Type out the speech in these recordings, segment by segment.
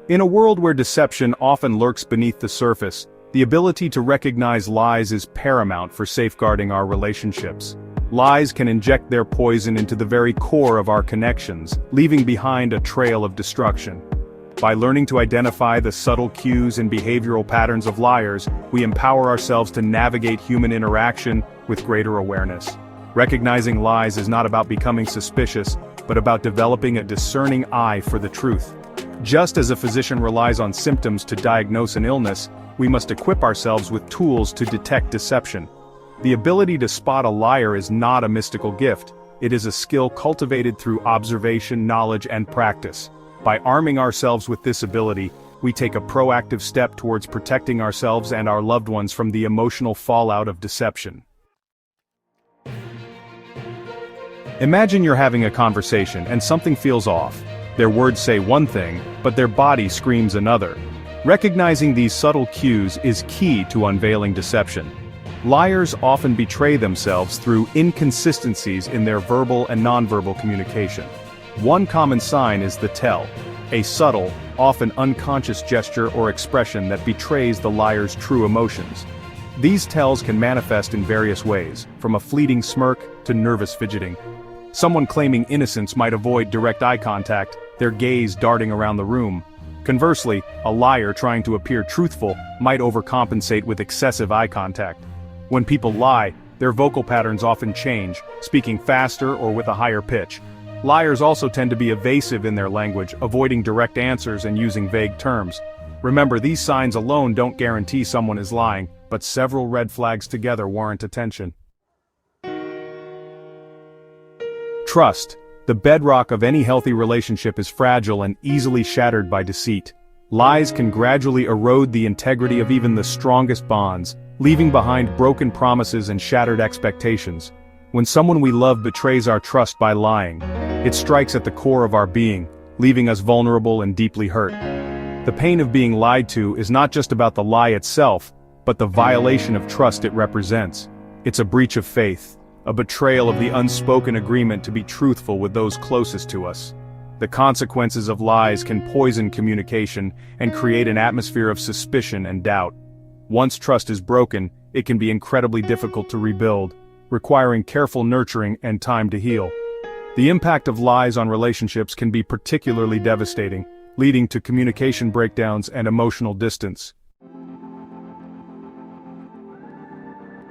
In a world where deception often lurks beneath the surface, the ability to recognize lies is paramount for safeguarding our relationships. Lies can inject their poison into the very core of our connections, leaving behind a trail of destruction. By learning to identify the subtle cues and behavioral patterns of liars, we empower ourselves to navigate human interaction with greater awareness. Recognizing lies is not about becoming suspicious, but about developing a discerning eye for the truth. Just as a physician relies on symptoms to diagnose an illness, we must equip ourselves with tools to detect deception. The ability to spot a liar is not a mystical gift. It is a skill cultivated through observation, knowledge, and practice. By arming ourselves with this ability, we take a proactive step towards protecting ourselves and our loved ones from the emotional fallout of deception. Imagine you're having a conversation and something feels off. Their words say one thing, but their body screams another. Recognizing these subtle cues is key to unveiling deception. Liars often betray themselves through inconsistencies in their verbal and nonverbal communication. One common sign is the tell, a subtle, often unconscious gesture or expression that betrays the liar's true emotions. These tells can manifest in various ways, from a fleeting smirk to nervous fidgeting. Someone claiming innocence might avoid direct eye contact, their gaze darting around the room. Conversely, a liar trying to appear truthful might overcompensate with excessive eye contact. When people lie, their vocal patterns often change, speaking faster or with a higher pitch. Liars also tend to be evasive in their language, avoiding direct answers and using vague terms. Remember, these signs alone don't guarantee someone is lying, but several red flags together warrant attention. Trust, the bedrock of any healthy relationship, is fragile and easily shattered by deceit. Lies can gradually erode the integrity of even the strongest bonds, leaving behind broken promises and shattered expectations. When someone we love betrays our trust by lying, it strikes at the core of our being, leaving us vulnerable and deeply hurt. The pain of being lied to is not just about the lie itself, but the violation of trust it represents. It's a breach of faith, a betrayal of the unspoken agreement to be truthful with those closest to us. The consequences of lies can poison communication and create an atmosphere of suspicion and doubt. Once trust is broken, it can be incredibly difficult to rebuild, requiring careful nurturing and time to heal. The impact of lies on relationships can be particularly devastating, leading to communication breakdowns and emotional distance.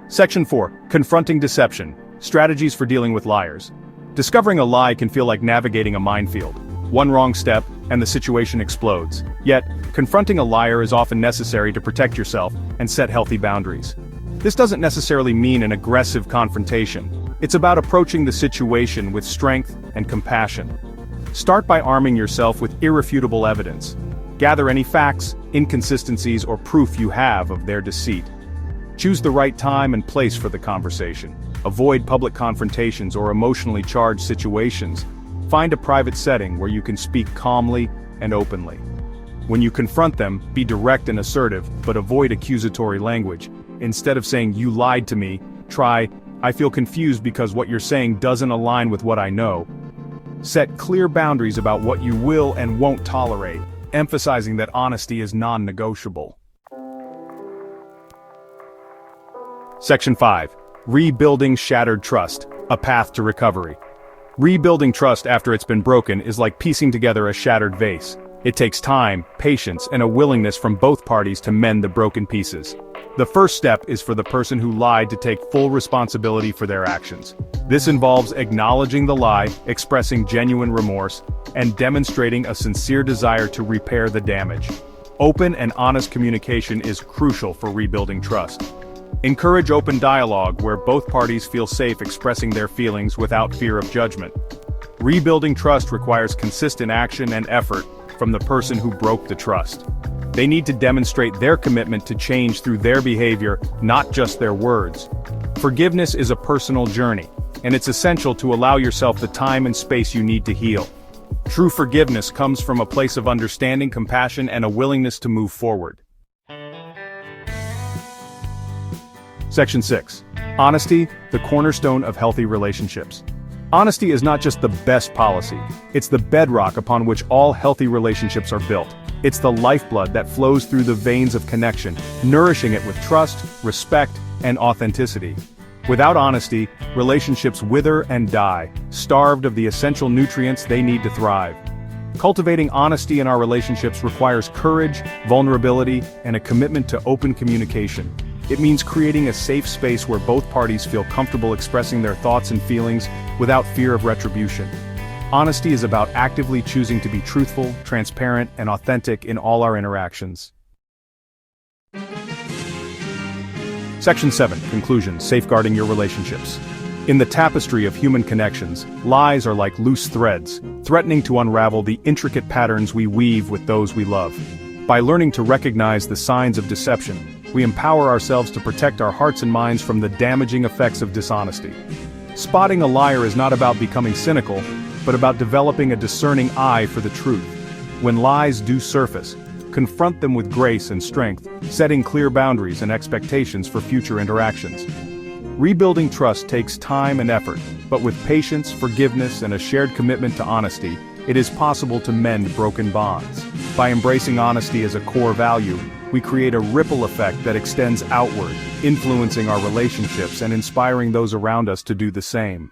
Section 4. Confronting deception. Strategies for dealing with liars. Discovering a lie can feel like navigating a minefield. One wrong step, and the situation explodes. Yet, confronting a liar is often necessary to protect yourself and set healthy boundaries. This doesn't necessarily mean an aggressive confrontation. It's about approaching the situation with strength and compassion. Start by arming yourself with irrefutable evidence. Gather any facts, inconsistencies, or proof you have of their deceit. Choose the right time and place for the conversation. Avoid public confrontations or emotionally charged situations. Find a private setting where you can speak calmly and openly. When you confront them, be direct and assertive, but avoid accusatory language. Instead of saying, "You lied to me," try, "I feel confused because what you're saying doesn't align with what I know." Set clear boundaries about what you will and won't tolerate, emphasizing that honesty is non-negotiable. Section 5. Rebuilding shattered trust, a path to recovery. Rebuilding trust after it's been broken is like piecing together a shattered vase. It takes time, patience, and a willingness from both parties to mend the broken pieces. The first step is for the person who lied to take full responsibility for their actions. This involves acknowledging the lie, expressing genuine remorse, and demonstrating a sincere desire to repair the damage. Open and honest communication is crucial for rebuilding trust. Encourage open dialogue where both parties feel safe expressing their feelings without fear of judgment. Rebuilding trust requires consistent action and effort from the person who broke the trust. They need to demonstrate their commitment to change through their behavior, not just their words. Forgiveness is a personal journey, and it's essential to allow yourself the time and space you need to heal. True forgiveness comes from a place of understanding, compassion, and a willingness to move forward. Section 6. Honesty, the cornerstone of healthy relationships. Honesty is not just the best policy, it's the bedrock upon which all healthy relationships are built. It's the lifeblood that flows through the veins of connection, nourishing it with trust, respect, and authenticity. Without honesty, relationships wither and die, starved of the essential nutrients they need to thrive. Cultivating honesty in our relationships requires courage, vulnerability, and a commitment to open communication. It means creating a safe space where both parties feel comfortable expressing their thoughts and feelings without fear of retribution. Honesty is about actively choosing to be truthful, transparent, and authentic in all our interactions. Section 7. Conclusion. Safeguarding your relationships. In the tapestry of human connections, lies are like loose threads, threatening to unravel the intricate patterns we weave with those we love. By learning to recognize the signs of deception, we empower ourselves to protect our hearts and minds from the damaging effects of dishonesty. Spotting a liar is not about becoming cynical, but about developing a discerning eye for the truth. When lies do surface, confront them with grace and strength, setting clear boundaries and expectations for future interactions. Rebuilding trust takes time and effort, but with patience, forgiveness, and a shared commitment to honesty, it is possible to mend broken bonds. By embracing honesty as a core value, we create a ripple effect that extends outward, influencing our relationships and inspiring those around us to do the same.